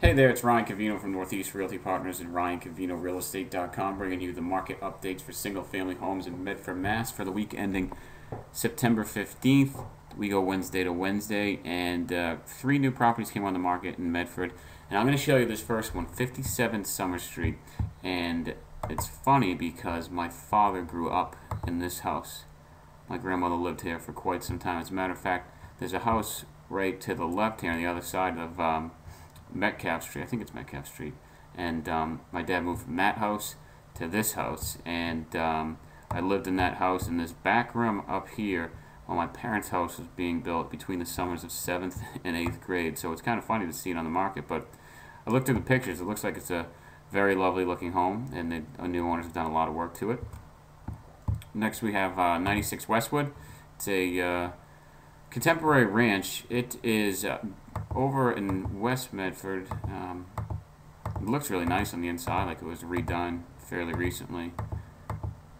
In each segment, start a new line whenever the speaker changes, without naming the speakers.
Hey there, it's Ryan Cavino from Northeast Realty Partners and RyanCavinoRealEstate.com, bringing you the market updates for single-family homes in Medford, Mass. for the week ending September 15th. We go Wednesday to Wednesday, and 3 new properties came on the market in Medford. And I'm going to show you this first one, 57 Summer Street. And it's funny because my father grew up in this house. My grandmother lived here for quite some time. As a matter of fact, there's a house right to the left here on the other side of Metcalf Street. I think it's Metcalf Street. And my dad moved from that house to this house, and I lived in that house in this back room up here while my parents' house was being built between the summers of 7th and 8th grade. So it's kind of funny to see it on the market, but I looked through the pictures. It looks like it's a very lovely looking home, and the new owners have done a lot of work to it. Next we have 96 Westwood. It's a contemporary ranch. It is over in West Medford. It looks really nice on the inside, like it was redone fairly recently.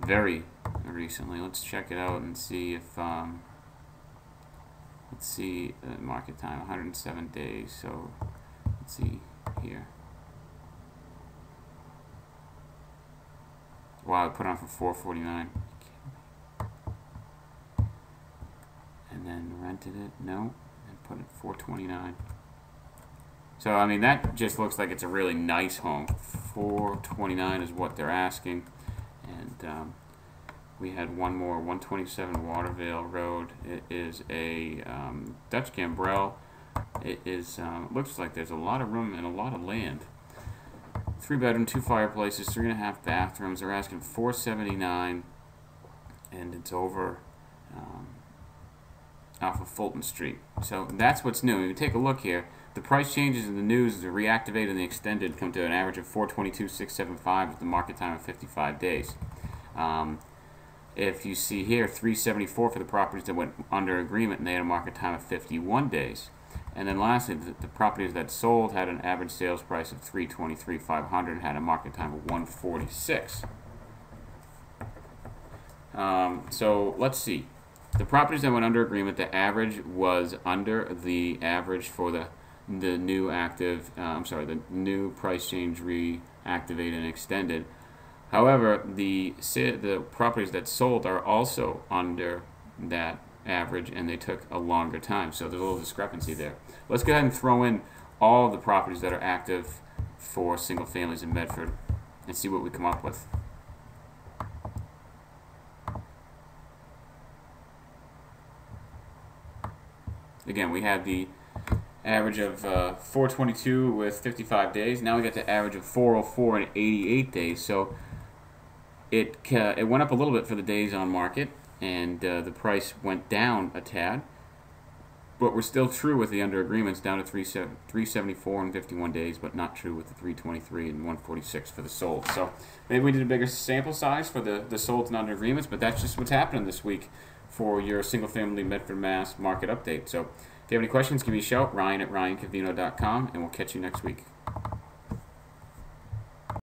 Very recently. Let's check it out and see if let's see market time, 107 days. So let's see here. Wow, I put it on for $449. And then rented it, no, and put it $429. So I mean, that just looks like it's a really nice home. $429 is what they're asking. And we had one more, 127 Watervale Road. It is a Dutch gambrel. It is looks like there's a lot of room and a lot of land. 3-bedroom, 2 fireplaces, 3.5 bathrooms. They're asking $479, and it's over off of Fulton Street. So that's what's new. If you take a look here, the price changes in the news, the reactivated and the extended come to an average of $422,675 with the market time of 55 days. If you see here, $374 for the properties that went under agreement, and they had a market time of 51 days. And then lastly, the properties that sold had an average sales price of $323,500 and had a market time of $146. So let's see. The properties that went under agreement, the average was under the average for the new active. The new price change reactivated and extended. However, the properties that sold are also under that average, and they took a longer time. So there's a little discrepancy there. Let's go ahead and throw in all the properties that are active for single families in Medford and see what we come up with. Again, we had the average of 422 with 55 days. Now we got the average of 404 and 88 days. So it went up a little bit for the days on market, and the price went down a tad. But we're still true with the under agreements, down to 374 and 51 days, but not true with the 323 and 146 for the sold. So maybe we did a bigger sample size for the solds and under agreements, but that's just what's happening this week for your single-family Medford, Mass. market update. So if you have any questions, give me a shout, Ryan at RyanCavino.com, and we'll catch you next week.